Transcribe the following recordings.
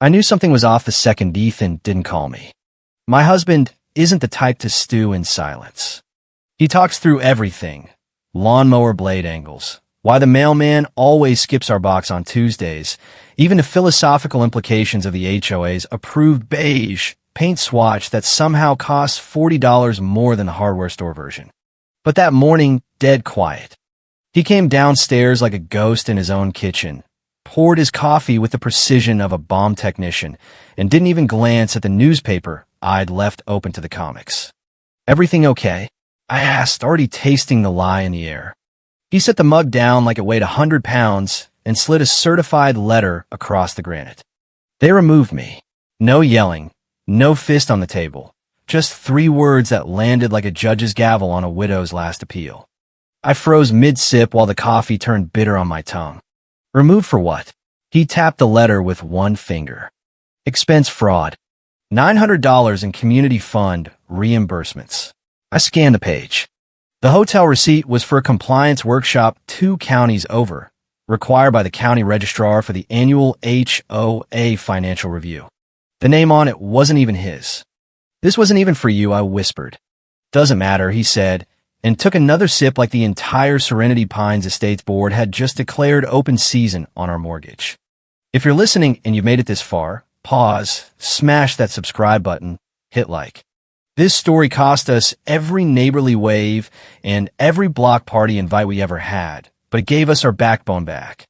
I knew something was off the second Ethan didn't call me. My husband isn't the type to stew in silence. He talks through everything. Lawnmower blade angles, why the mailman always skips our box on Tuesdays, even the philosophical implications of the HOA's approved beige paint swatch that somehow costs $40 more than the hardware store version. But that morning, dead quiet. He came downstairs like a ghost in his own kitchen, poured his coffee with the precision of a bomb technician, and didn't even glance at the newspaper I'd left open to the comics. "Everything okay?" I asked, already tasting the lie in the air. He set the mug down like it weighed 100 pounds and slid a certified letter across the granite. They removed me. No yelling, no fist on the table, just 3 words that landed like a judge's gavel on a widow's last appeal. I froze mid-sip while the coffee turned bitter on my tongue. Removed for what? He tapped the letter with one finger. Expense fraud. $900 in community fund reimbursements. I scanned the page. The hotel receipt was for a compliance workshop 2 counties over, required by the county registrar for the annual HOA financial review. The name on it wasn't even his. "This wasn't even for you," I whispered. "Doesn't matter," he said, and took another sip like the entire Serenity Pines Estates Board had just declared open season on our mortgage. If you're listening and you've made it this far, pause, smash that subscribe button, hit like. This story cost us every neighborly wave and every block party invite we ever had, but it gave us our backbone back.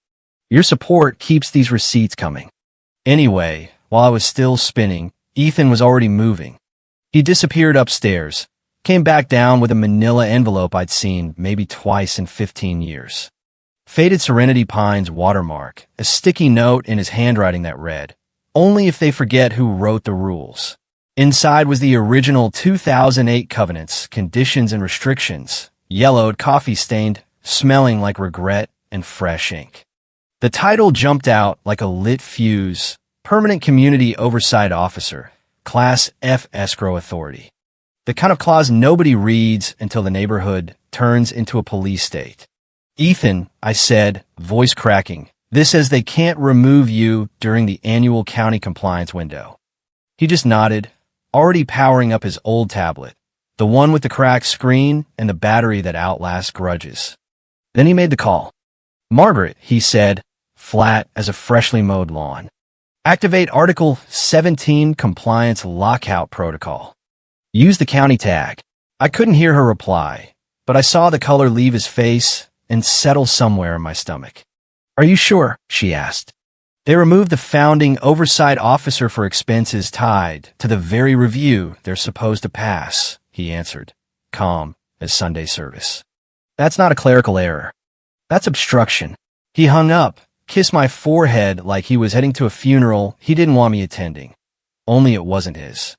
Your support keeps these receipts coming. Anyway, while I was still spinning, Ethan was already moving. He disappeared upstairs, came back down with a manila envelope I'd seen maybe twice in 15 years. Faded Serenity Pines watermark, a sticky note in his handwriting that read, "Only if they forget who wrote the rules." Inside was the original 2008 covenants, conditions and restrictions, yellowed, coffee-stained, smelling like regret and fresh ink. The title jumped out like a lit fuse, Permanent Community Oversight Officer, Class F Escrow Authority. The kind of clause nobody reads until the neighborhood turns into a police state. "Ethan," I said, voice cracking, "this says they can't remove you during the annual county compliance window." He just nodded, already powering up his old tablet, the one with the cracked screen and the battery that outlasts grudges. Then he made the call. "Margaret," he said, flat as a freshly mowed lawn. "Activate Article 17 Compliance Lockout Protocol. Use the county tag." I couldn't hear her reply, but I saw the color leave his face and settle somewhere in my stomach. "Are you sure?" she asked. "They removed the founding oversight officer for expenses tied to the very review they're supposed to pass," he answered, calm as Sunday service. "That's not a clerical error. That's obstruction." He hung up, kissed my forehead like he was heading to a funeral he didn't want me attending. Only it wasn't his.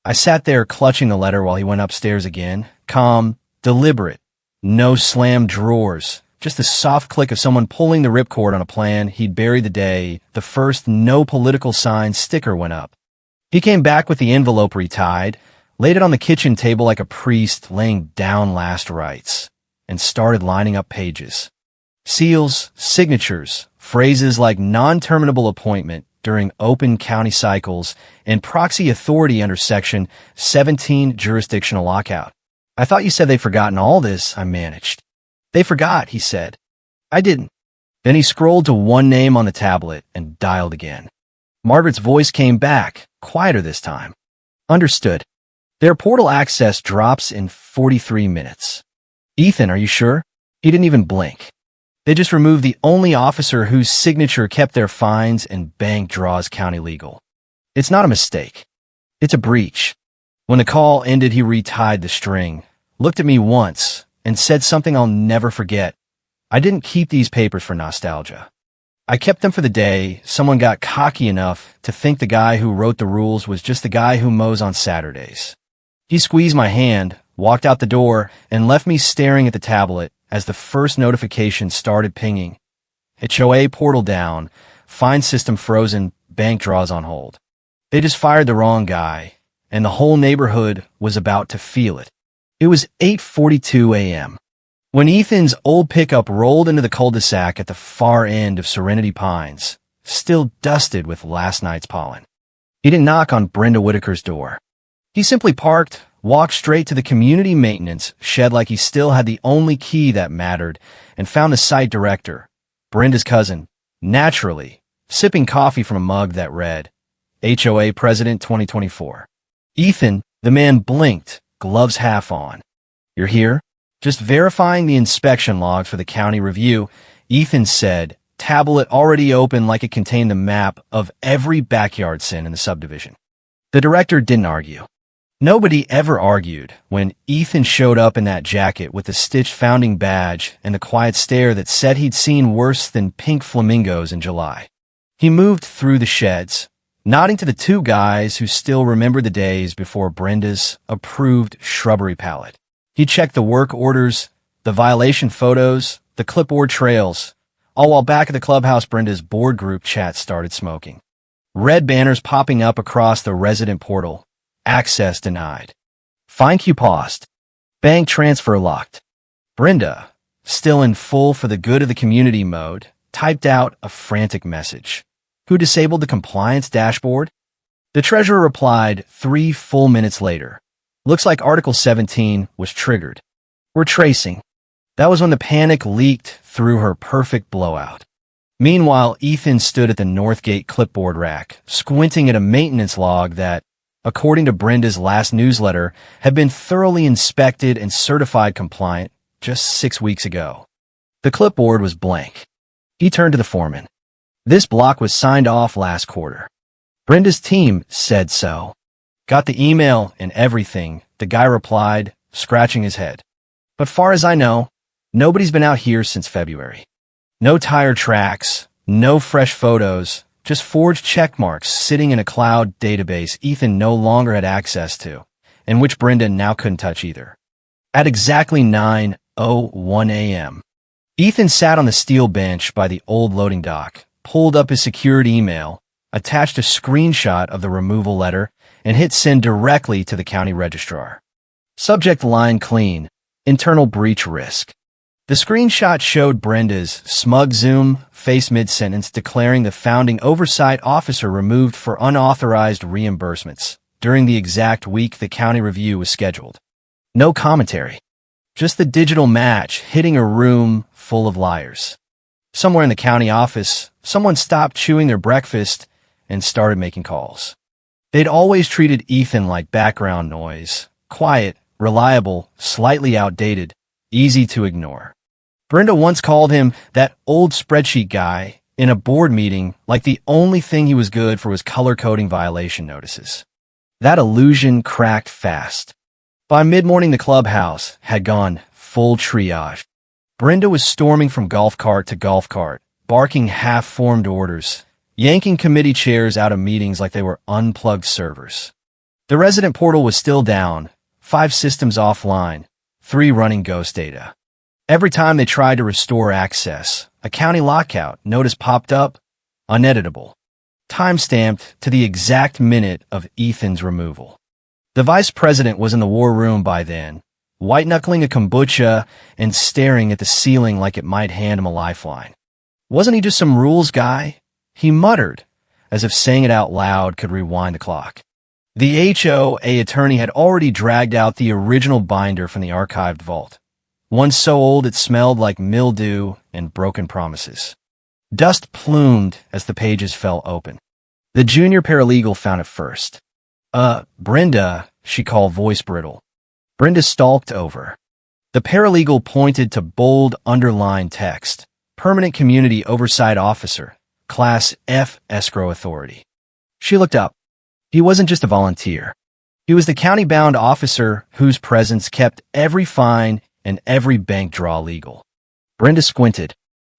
I sat there clutching the letter while he went upstairs again, calm, deliberate, no slammed drawers, just the soft click of someone pulling the ripcord on a plan he'd buried the day the first no political sign sticker went up. He came back with the envelope retied, laid it on the kitchen table like a priest laying down last rites, and started lining up pages. Seals, signatures, phrases like non-terminable appointment during open county cycles and proxy authority under Section 17 jurisdictional lockout. "I thought you said they'd forgotten all this," I managed. "They forgot," he said. "I didn't." Then he scrolled to one name on the tablet and dialed again. Margaret's voice came back, quieter this time. "Understood. Their portal access drops in 43 minutes. Ethan, are you sure?" He didn't even blink. "They just removed the only officer whose signature kept their fines and bank draws county legal. It's not a mistake. It's a breach." When the call ended, he retied the string, looked at me once, and said something I'll never forget. "I didn't keep these papers for nostalgia. I kept them for the day someone got cocky enough to think the guy who wrote the rules was just the guy who mows on Saturdays." He squeezed my hand, walked out the door, and left me staring at the tablet as the first notification started pinging. HOA portal down, fine system frozen, bank draws on hold. They just fired the wrong guy, and the whole neighborhood was about to feel it. It was 8:42 a.m. when Ethan's old pickup rolled into the cul-de-sac at the far end of Serenity Pines, still dusted with last night's pollen. He didn't knock on Brenda Whitaker's door. He simply parked, walked straight to the community maintenance shed like he still had the only key that mattered, and found the site director, Brenda's cousin, naturally, sipping coffee from a mug that read, HOA President 2024. Ethan, the man blinked, gloves half on. You're here? Just verifying the inspection logs for the county review, Ethan said, tablet already open like it contained the map of every backyard sin in the subdivision. The director didn't argue. Nobody ever argued when Ethan showed up in that jacket with the stitched founding badge and the quiet stare that said he'd seen worse than pink flamingos in July. He moved through the sheds, nodding to the two guys who still remembered the days before Brenda's approved shrubbery palette. He checked the work orders, the violation photos, the clipboard trails, all while back at the clubhouse Brenda's board group chat started smoking. Red banners popping up across the resident portal. Access denied. Fine queue paused. Bank transfer locked. Brenda, still in full for the good of the community mode, typed out a frantic message. Who disabled the compliance dashboard? The treasurer replied 3 full minutes later. Looks like Article 17 was triggered. We're tracing. That was when the panic leaked through her perfect blowout. Meanwhile, Ethan stood at the Northgate clipboard rack, squinting at a maintenance log that, according to Brenda's last newsletter, had been thoroughly inspected and certified compliant just 6 weeks ago. The clipboard was blank. He turned to the foreman. This block was signed off last quarter. Brenda's team said so. Got the email and everything, the guy replied, scratching his head. But far as I know, nobody's been out here since February. No tire tracks, no fresh photos, just forged check marks sitting in a cloud database Ethan no longer had access to, and which Brenda now couldn't touch either. At exactly 9:01 a.m., Ethan sat on the steel bench by the old loading dock, pulled up his secured email, attached a screenshot of the removal letter, and hit send directly to the county registrar. Subject line clean, internal breach risk. The screenshot showed Brenda's smug zoom face mid-sentence declaring the founding oversight officer removed for unauthorized reimbursements during the exact week the county review was scheduled. No commentary. Just the digital match hitting a room full of liars. Somewhere in the county office, someone stopped chewing their breakfast and started making calls. They'd always treated Ethan like background noise, quiet, reliable, slightly outdated, easy to ignore. Brenda once called him that old spreadsheet guy in a board meeting like the only thing he was good for was color-coding violation notices. That illusion cracked fast. By mid-morning, the clubhouse had gone full triage. Brenda was storming from golf cart to golf cart, barking half-formed orders, yanking committee chairs out of meetings like they were unplugged servers. The resident portal was still down, 5 systems offline, 3 running ghost data. Every time they tried to restore access, a county lockout notice popped up, uneditable, time-stamped to the exact minute of Ethan's removal. The vice president was in the war room by then, white-knuckling a kombucha and staring at the ceiling like it might hand him a lifeline. Wasn't he just some rules guy? He muttered, as if saying it out loud could rewind the clock. The HOA attorney had already dragged out the original binder from the archived vault, one so old it smelled like mildew and broken promises. Dust plumed as the pages fell open. The junior paralegal found it first. Brenda, she called, voice brittle. Brenda stalked over. The paralegal pointed to bold, underlined text. Permanent Community Oversight Officer, Class F Escrow Authority. She looked up. He wasn't just a volunteer. He was the county-bound officer whose presence kept every fine and every bank draw legal. Brenda squinted.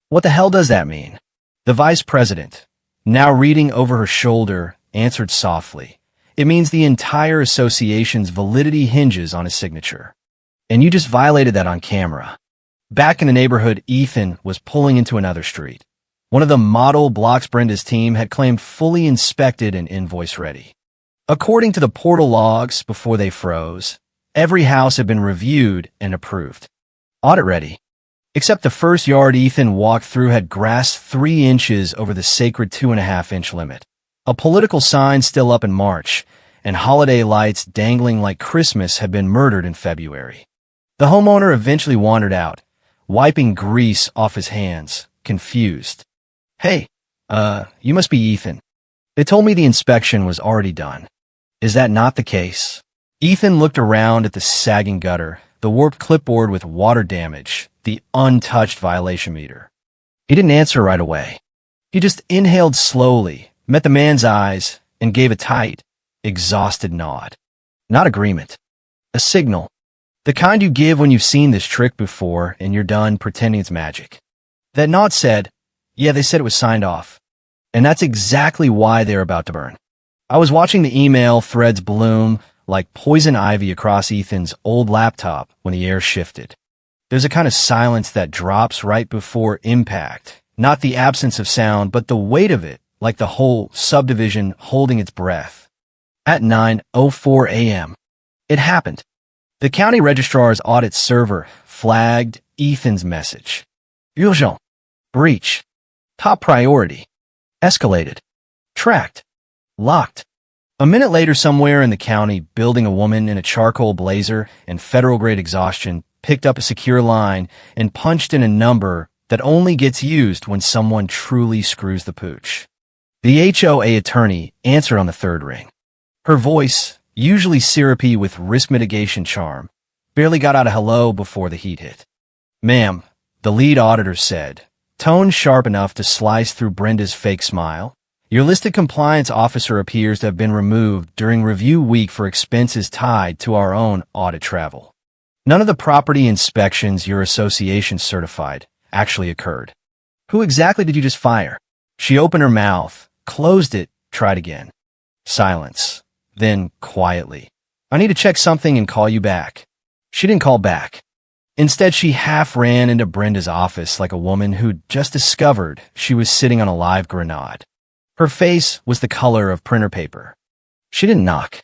What the hell does that mean? The vice president, now reading over her shoulder, answered softly. It means the entire association's validity hinges on his signature. And you just violated that on camera. Back in the neighborhood, Ethan was pulling into another street. One of the model blocks Brenda's team had claimed fully inspected and invoice ready. According to the portal logs before they froze, every house had been reviewed and approved. Audit ready. Except the first yard Ethan walked through had grass 3 inches over the sacred 2.5-inch limit. A political sign still up in March, and holiday lights dangling like Christmas had been murdered in February. The homeowner eventually wandered out, wiping grease off his hands, confused. "Hey, you must be Ethan. They told me the inspection was already done. Is that not the case?" Ethan looked around at the sagging gutter, the warped clipboard with water damage, the untouched violation meter. He didn't answer right away. He just inhaled slowly, met the man's eyes, and gave a tight, exhausted nod. Not agreement. A signal. The kind you give when you've seen this trick before and you're done pretending it's magic. That nod said, "Yeah, they said it was signed off." And that's exactly why they're about to burn. I was watching the email threads bloom like poison ivy across Ethan's old laptop when the air shifted. There's a kind of silence that drops right before impact. Not the absence of sound, but the weight of it, like the whole subdivision holding its breath. At 9:04 a.m., it happened. The county registrar's audit server flagged Ethan's message. Urgent. Breach. Top priority. Escalated. Tracked. Locked. A minute later, somewhere in the county building, a woman in a charcoal blazer and federal-grade exhaustion picked up a secure line and punched in a number that only gets used when someone truly screws the pooch. The HOA attorney answered on the third ring. Her voice, usually syrupy with risk mitigation charm, barely got out a hello before the heat hit. "Ma'am," the lead auditor said, tone sharp enough to slice through Brenda's fake smile, "your listed compliance officer appears to have been removed during review week for expenses tied to our own audit travel. None of the property inspections your association certified actually occurred. Who exactly did you just fire?" She opened her mouth, closed it, tried again. Silence. Then, quietly, "I need to check something and call you back." She didn't call back. Instead, she half ran into Brenda's office like a woman who'd just discovered she was sitting on a live grenade. Her face was the color of printer paper. She didn't knock.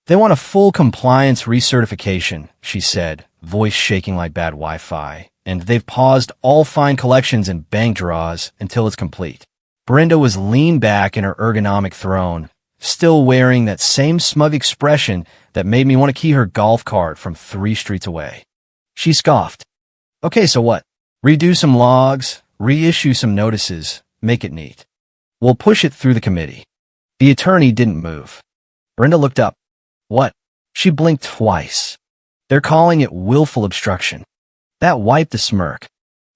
"They want a full compliance recertification," she said, voice shaking like bad Wi-Fi, "and they've paused all fine collections and bank draws until it's complete." Brenda was leaned back in her ergonomic throne, still wearing that same smug expression that made me want to key her golf cart from 3 streets away. She scoffed. "Okay, so what? Redo some logs, reissue some notices, make it neat. We'll push it through the committee." The attorney didn't move. Brenda looked up. "What?" She blinked twice. "They're calling it willful obstruction." That wiped a smirk.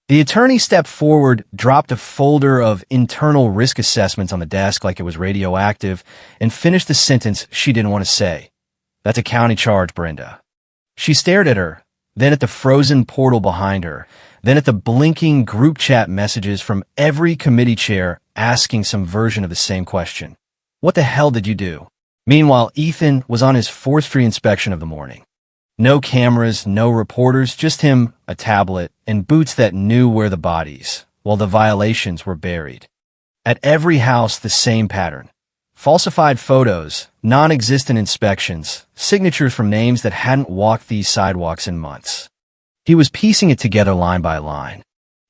The attorney stepped forward, dropped a folder of internal risk assessments on the desk like it was radioactive, and finished the sentence she didn't want to say. "That's a county charge, Brenda." She stared at her, then at the frozen portal behind her, then at the blinking group chat messages from every committee chair asking some version of the same question. "What the hell did you do?" Meanwhile, Ethan was on his 4th Street inspection of the morning. No cameras, no reporters, just him, a tablet, and boots that knew where the bodies, while the violations were buried. At every house, the same pattern. Falsified photos, non-existent inspections, signatures from names that hadn't walked these sidewalks in months. He was piecing it together line by line.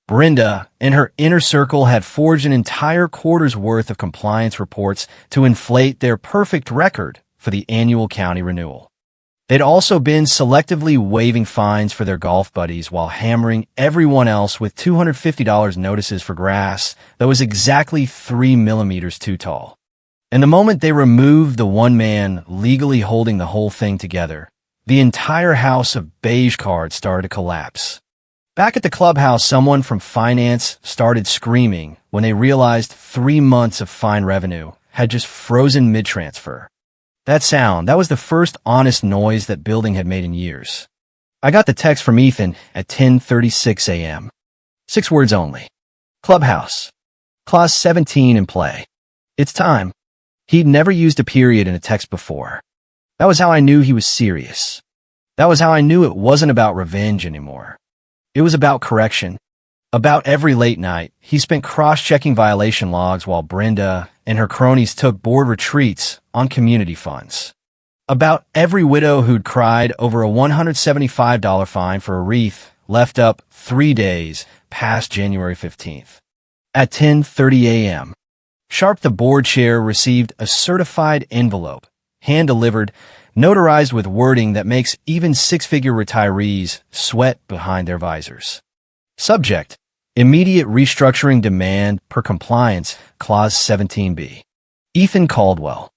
Brenda, in her inner circle, had forged an entire quarter's worth of compliance reports to inflate their perfect record for the annual county renewal. They'd also been selectively waiving fines for their golf buddies while hammering everyone else with $250 notices for grass that was exactly 3 millimeters too tall. And the moment they removed the one man legally holding the whole thing together, the entire house of beige cards started to collapse. Back at the clubhouse, someone from finance started screaming when they realized 3 months of fine revenue had just frozen mid-transfer. That sound, that was the first honest noise that building had made in years. I got the text from Ethan at 10:36 a.m. 6 words only. Clubhouse. Clause 17 in play. It's time. He'd never used a period in a text before. That was how I knew he was serious. That was how I knew it wasn't about revenge anymore. It was about correction. About every late night, he spent cross-checking violation logs while Brenda and her cronies took board retreats on community funds. About every widow who'd cried over a $175 fine for a wreath left up 3 days past January 15th. At 10:30 a.m., sharp the board chair received a certified envelope, hand-delivered, notarized with wording that makes even six-figure retirees sweat behind their visors. Subject: Immediate restructuring demand per compliance, Clause 17B. Ethan Caldwell.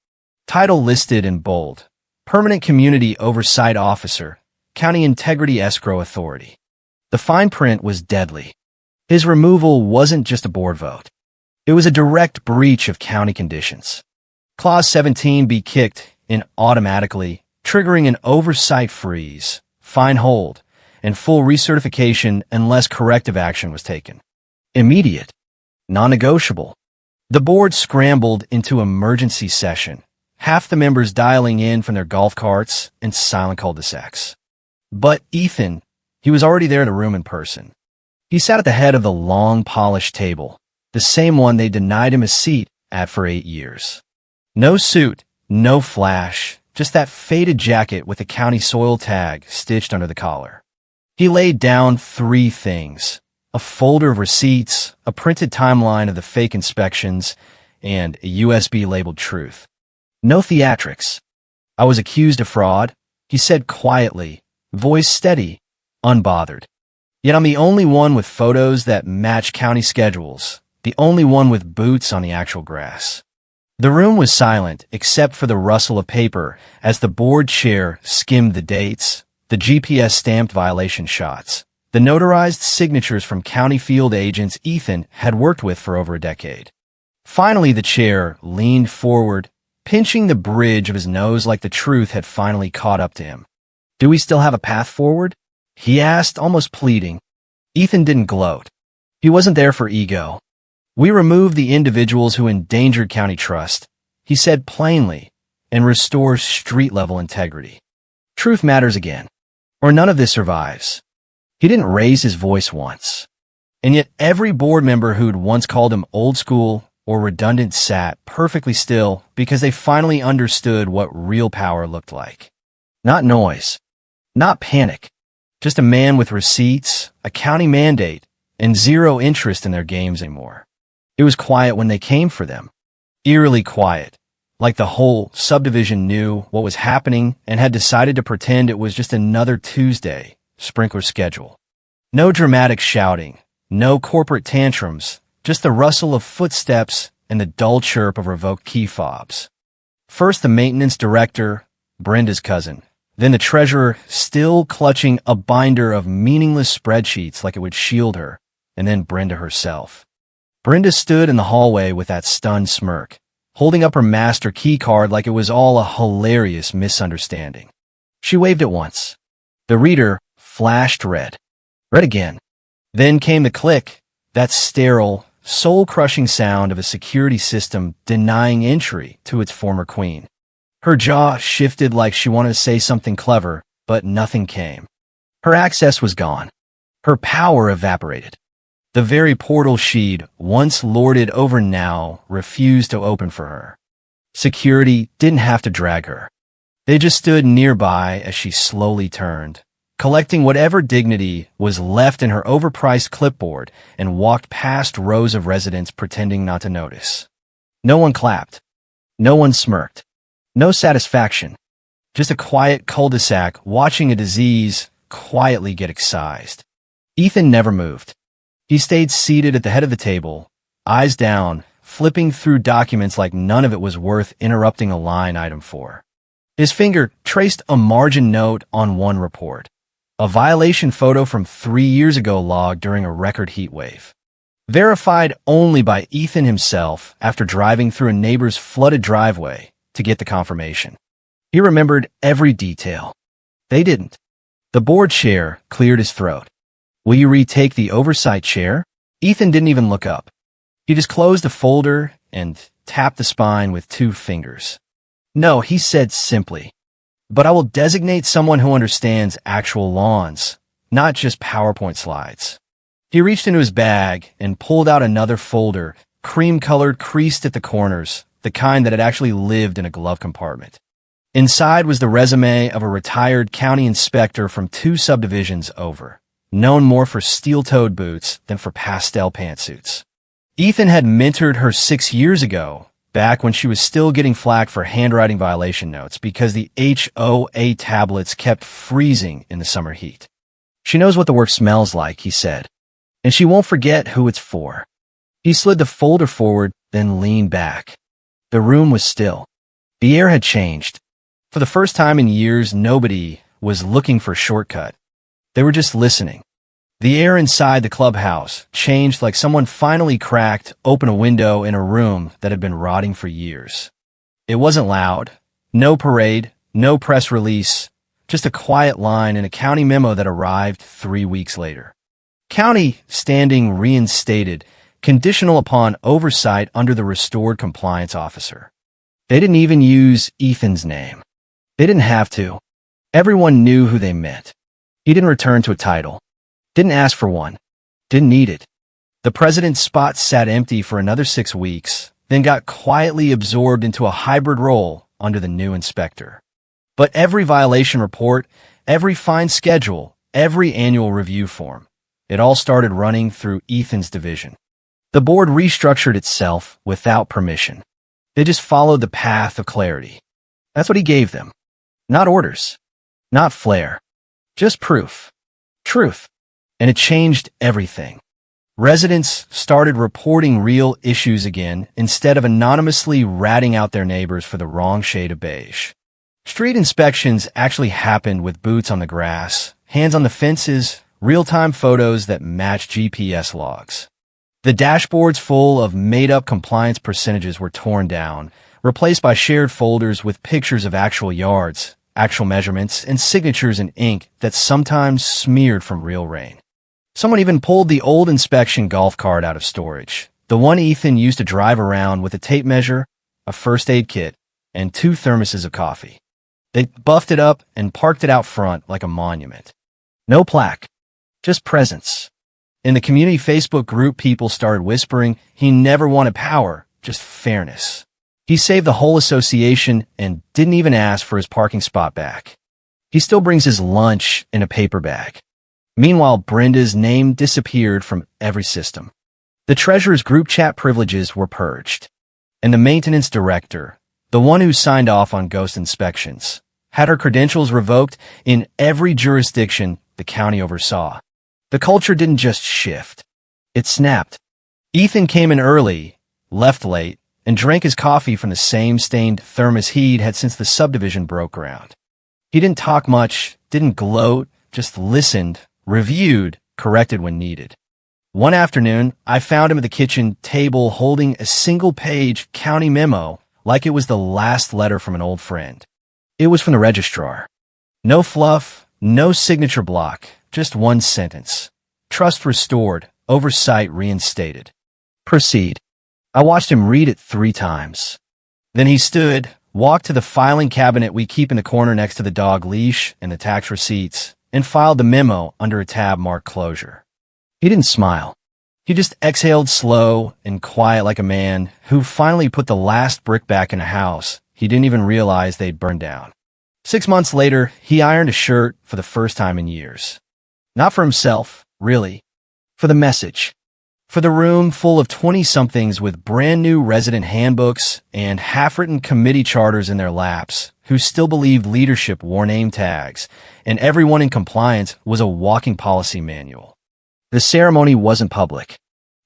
Title listed in bold: Permanent Community Oversight Officer, County Integrity Escrow Authority. The fine print was deadly. His removal wasn't just a board vote. It was a direct breach of county conditions. Clause 17B kicked in automatically, triggering an oversight freeze, fine hold, and full recertification unless corrective action was taken. Immediate. Non-negotiable. The board scrambled into emergency session, half the members dialing in from their golf carts and silent cul-de-sacs. But Ethan, he was already there in the room in person. He sat at the head of the long, polished table, the same one they denied him a seat at for 8 years. No suit, no flash, just that faded jacket with the county soil tag stitched under the collar. He laid down 3 things: a folder of receipts, a printed timeline of the fake inspections, and a USB-labeled truth. No theatrics. I was accused of fraud, he said quietly, voice steady, unbothered. Yet I'm the only one with photos that match county schedules, the only one with boots on the actual grass. The room was silent except for the rustle of paper as the board chair skimmed the dates, the GPS-stamped violation shots, the notarized signatures from county field agents Ethan had worked with for over a decade. Finally, the chair leaned forward, pinching the bridge of his nose like the truth had finally caught up to him. "Do we still have a path forward?" he asked, almost pleading. Ethan didn't gloat. He wasn't there for ego. "We removed the individuals who endangered county trust," he said plainly, "and restore street-level integrity. Truth matters again, or none of this survives." He didn't raise his voice once. And yet every board member who'd once called him old school or redundant sat perfectly still because they finally understood what real power looked like. Not noise, not panic, just a man with receipts, a county mandate, and zero interest in their games anymore. It was quiet when they came for them. Eerily quiet, like the whole subdivision knew what was happening and had decided to pretend it was just another Tuesday sprinkler schedule. No dramatic shouting, no corporate tantrums, just the rustle of footsteps and the dull chirp of revoked key fobs. First the maintenance director, Brenda's cousin, then the treasurer, still clutching a binder of meaningless spreadsheets like it would shield her, and then Brenda herself. Brenda stood in the hallway with that stunned smirk, holding up her master key card like it was all a hilarious misunderstanding. She waved it once. The reader flashed red. Red again. Then came the click, that sterile, soul-crushing sound of a security system denying entry to its former queen. Her jaw shifted like she wanted to say something clever, but nothing came. Her access was gone. Her power evaporated. The very portal she'd once lorded over now refused to open for her. Security didn't have to drag her. They just stood nearby as she slowly turned, collecting whatever dignity was left in her overpriced clipboard, and walked past rows of residents pretending not to notice. No one clapped. No one smirked. No satisfaction. Just a quiet cul-de-sac watching a disease quietly get excised. Ethan never moved. He stayed seated at the head of the table, eyes down, flipping through documents like none of it was worth interrupting a line item for. His finger traced a margin note on one report, a violation photo from 3 years ago logged during a record heat wave. Verified only by Ethan himself after driving through a neighbor's flooded driveway to get the confirmation. He remembered every detail. They didn't. The board chair cleared his throat. "Will you retake the oversight chair?" Ethan didn't even look up. He just closed the folder and tapped the spine with 2 fingers. "No," he said simply, "but I will designate someone who understands actual lawns, not just PowerPoint slides." He reached into his bag and pulled out another folder, cream-colored, creased at the corners, the kind that had actually lived in a glove compartment. Inside was the resume of a retired county inspector from 2 subdivisions over. known more for steel-toed boots than for pastel pantsuits. Ethan had mentored her 6 years ago, back when she was still getting flack for handwriting violation notes because the HOA tablets kept freezing in the summer heat. She knows what the work smells like, he said, and she won't forget who it's for. He slid the folder forward, then leaned back. The room was still. The air had changed. For the first time in years, nobody was looking for a shortcut. They were just listening. The air inside the clubhouse changed like someone finally cracked open a window in a room that had been rotting for years. It wasn't loud. No parade, no press release, just a quiet line in a county memo that arrived 3 weeks later. County standing reinstated, conditional upon oversight under the restored compliance officer. They didn't even use Ethan's name. They didn't have to. Everyone knew who they meant. He didn't return to a title. Didn't ask for one. Didn't need it. The president's spot sat empty for another 6 weeks, then got quietly absorbed into a hybrid role under the new inspector. But every violation report, every fine schedule, every annual review form, it all started running through Ethan's division. The board restructured itself without permission. They just followed the path of clarity. That's what he gave them. Not orders. Not flair. Just proof. Truth. And it changed everything. Residents started reporting real issues again instead of anonymously ratting out their neighbors for the wrong shade of beige. Street inspections actually happened with boots on the grass, hands on the fences, real-time photos that matched GPS logs. The dashboards full of made-up compliance percentages were torn down, replaced by shared folders with pictures of actual yards, actual measurements, and signatures in ink that sometimes smeared from real rain. Someone even pulled the old inspection golf cart out of storage, the one Ethan used to drive around with a tape measure, a first aid kit, and 2 thermoses of coffee. They buffed it up and parked it out front like a monument. No plaque, just presence. In the community Facebook group, people started whispering he never wanted power, just fairness. He saved the whole association and didn't even ask for his parking spot back. He still brings his lunch in a paper bag. Meanwhile, Brenda's name disappeared from every system. The treasurer's group chat privileges were purged. And the maintenance director, the one who signed off on ghost inspections, had her credentials revoked in every jurisdiction the county oversaw. The culture didn't just shift. It snapped. Ethan came in early, left late, and drank his coffee from the same stained thermos he'd had since the subdivision broke ground. He didn't talk much, didn't gloat, just listened, reviewed, corrected when needed. One afternoon, I found him at the kitchen table holding a single-page county memo like it was the last letter from an old friend. It was from the registrar. No fluff, no signature block, just one sentence. Trust restored, oversight reinstated. Proceed. I watched him read it 3 times. Then he stood, walked to the filing cabinet we keep in the corner next to the dog leash and the tax receipts, and filed the memo under a tab marked closure. He didn't smile. He just exhaled slow and quiet like a man who finally put the last brick back in a house he didn't even realize they'd burned down. 6 months later, he ironed a shirt for the first time in years. Not for himself, really. For the message. For the room full of 20-somethings with brand-new resident handbooks and half-written committee charters in their laps who still believed leadership wore name tags, and everyone in compliance was a walking policy manual. The ceremony wasn't public.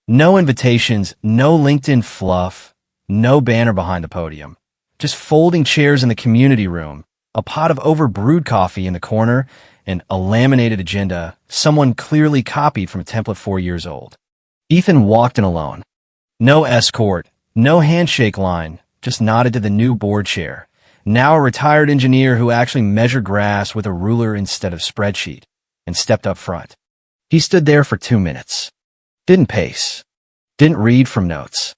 No invitations, no LinkedIn fluff, no banner behind the podium. Just folding chairs in the community room, a pot of overbrewed coffee in the corner, and a laminated agenda someone clearly copied from a template 4 years old. Ethan walked in alone. No escort, no handshake line, just nodded to the new board chair, now a retired engineer who actually measured grass with a ruler instead of spreadsheet, and stepped up front. He stood there for 2 minutes. Didn't pace. Didn't read from notes.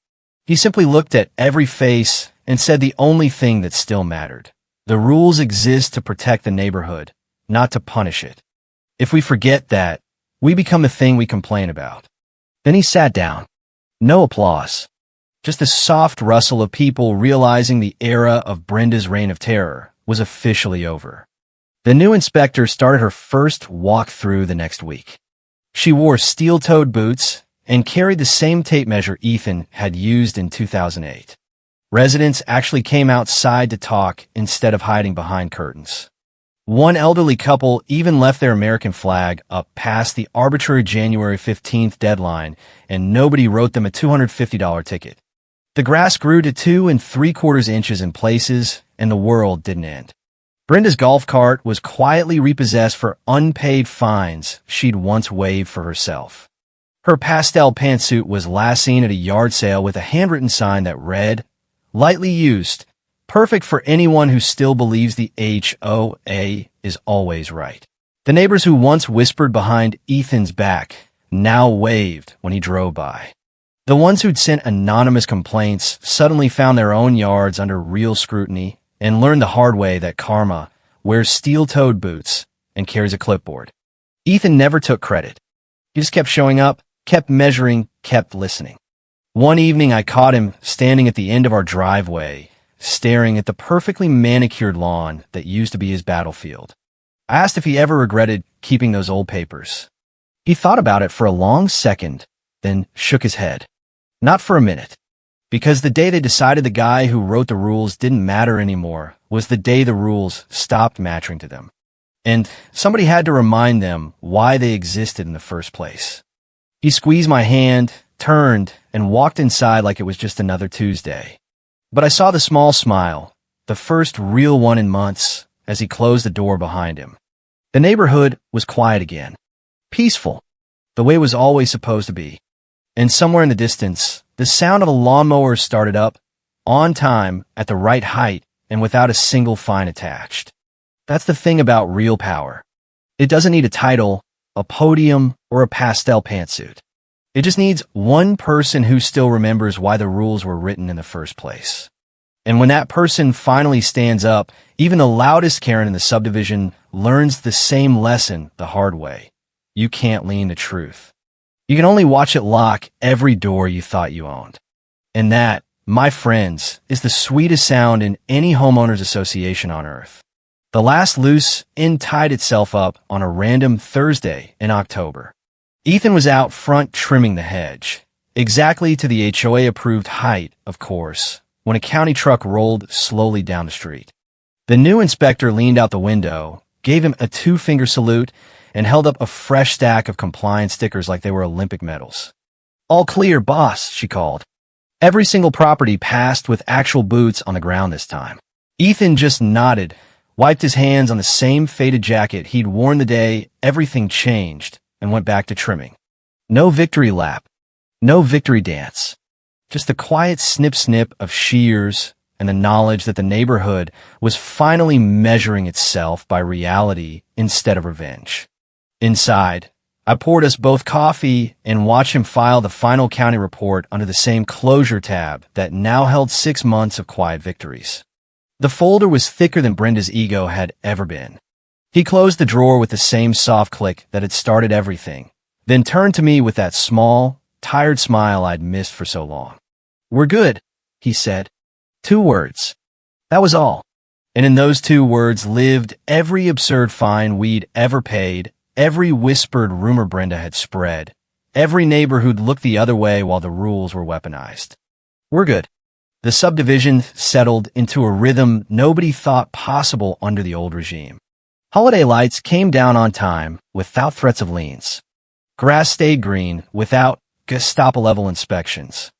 He simply looked at every face and said the only thing that still mattered. The rules exist to protect the neighborhood, not to punish it. If we forget that, we become the thing we complain about. Then he sat down. No applause. Just the soft rustle of people realizing the era of Brenda's reign of terror was officially over. The new inspector started her first walk through the next week. She wore steel-toed boots and carried the same tape measure Ethan had used in 2008. Residents actually came outside to talk instead of hiding behind curtains. One elderly couple even left their American flag up past the arbitrary January 15th deadline, and nobody wrote them a $250 ticket. The grass grew to 2 3/4 inches in places, and the world didn't end. Brenda's golf cart was quietly repossessed for unpaid fines she'd once waived for herself. Her pastel pantsuit was last seen at a yard sale with a handwritten sign that read, "Lightly used, perfect for anyone who still believes the HOA is always right." The neighbors who once whispered behind Ethan's back now waved when he drove by. The ones who'd sent anonymous complaints suddenly found their own yards under real scrutiny and learned the hard way that karma wears steel-toed boots and carries a clipboard. Ethan never took credit. He just kept showing up, kept measuring, kept listening. One evening, I caught him standing at the end of our driveway, staring at the perfectly manicured lawn that used to be his battlefield. I asked if he ever regretted keeping those old papers. He thought about it for a long second, then shook his head. Not for a minute. Because the day they decided the guy who wrote the rules didn't matter anymore was the day the rules stopped mattering to them. And somebody had to remind them why they existed in the first place. He squeezed my hand, turned, and walked inside like it was just another Tuesday. But I saw the small smile, the first real one in months, as he closed the door behind him. The neighborhood was quiet again. Peaceful, the way it was always supposed to be. And somewhere in the distance, the sound of a lawnmower started up, on time, at the right height, and without a single fine attached. That's the thing about real power. It doesn't need a title, a podium, or a pastel pantsuit. It just needs one person who still remembers why the rules were written in the first place. And when that person finally stands up, even the loudest Karen in the subdivision learns the same lesson the hard way. You can't lean to truth. You can only watch it lock every door you thought you owned. And that, my friends, is the sweetest sound in any homeowners association on earth. The last loose end tied itself up on a random Thursday in October. Ethan was out front trimming the hedge, exactly to the HOA-approved height, of course, when a county truck rolled slowly down the street. The new inspector leaned out the window, gave him a 2-finger salute, and held up a fresh stack of compliance stickers like they were Olympic medals. "All clear, boss," she called. Every single property passed with actual boots on the ground this time. Ethan just nodded, wiped his hands on the same faded jacket he'd worn the day everything changed, and went back to trimming. No victory lap, no victory dance. Just the quiet snip-snip of shears and the knowledge that the neighborhood was finally measuring itself by reality instead of revenge. Inside, I poured us both coffee and watched him file the final county report under the same closure tab that now held 6 months of quiet victories. The folder was thicker than Brenda's ego had ever been. He closed the drawer with the same soft click that had started everything, then turned to me with that small, tired smile I'd missed for so long. "We're good," he said. 2 words. That was all. And in those 2 words lived every absurd fine we'd ever paid, every whispered rumor Brenda had spread, every neighbor who'd looked the other way while the rules were weaponized. We're good. The subdivision settled into a rhythm nobody thought possible under the old regime. Holiday lights came down on time without threats of liens. Grass stayed green without Gestapo-level inspections.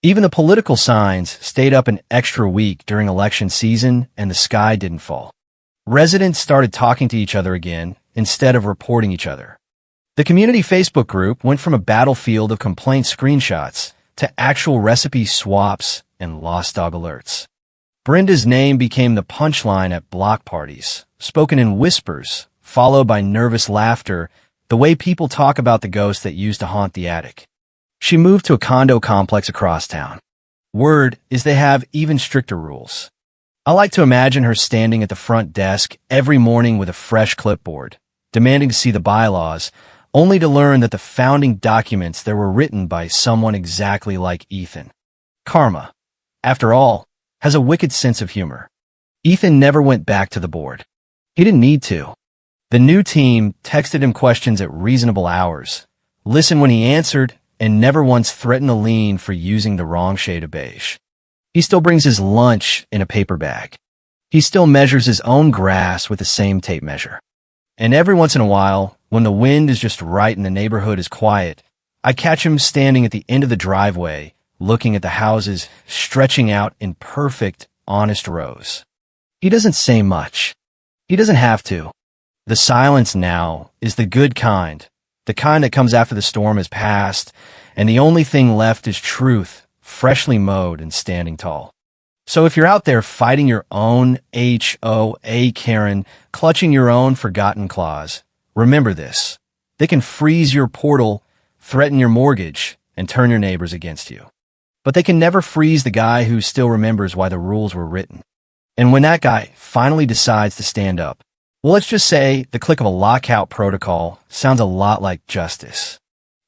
Even the political signs stayed up an extra week during election season, and the sky didn't fall. Residents started talking to each other again instead of reporting each other. The community Facebook group went from a battlefield of complaint screenshots to actual recipe swaps and lost dog alerts. Brenda's name became the punchline at block parties, spoken in whispers, followed by nervous laughter, the way people talk about the ghost that used to haunt the attic. She moved to a condo complex across town. Word is they have even stricter rules. I like to imagine her standing at the front desk every morning with a fresh clipboard, demanding to see the bylaws, only to learn that the founding documents there were written by someone exactly like Ethan. Karma, after all, has a wicked sense of humor. Ethan never went back to the board. He didn't need to. The new team texted him questions at reasonable hours, listened when he answered, and never once threatened a lien for using the wrong shade of beige. He still brings his lunch in a paper bag. He still measures his own grass with the same tape measure. And every once in a while, when the wind is just right and the neighborhood is quiet, I catch him standing at the end of the driveway, looking at the houses stretching out in perfect, honest rows. He doesn't say much. He doesn't have to. The silence now is the good kind, the kind that comes after the storm has passed, and the only thing left is truth, freshly mowed and standing tall. So if you're out there fighting your own HOA Karen, clutching your own forgotten clause, remember this. They can freeze your portal, threaten your mortgage, and turn your neighbors against you. But they can never freeze the guy who still remembers why the rules were written. And when that guy finally decides to stand up, well, let's just say the click of a lockout protocol sounds a lot like justice.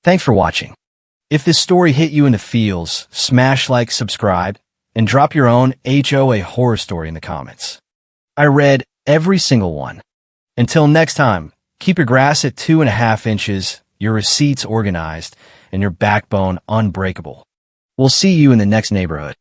Thanks for watching. If this story hit you in the feels, smash like, subscribe, and drop your own HOA horror story in the comments. I read every single one. Until next time, keep your grass at 2.5 inches, your receipts organized, and your backbone unbreakable. We'll see you in the next neighborhood.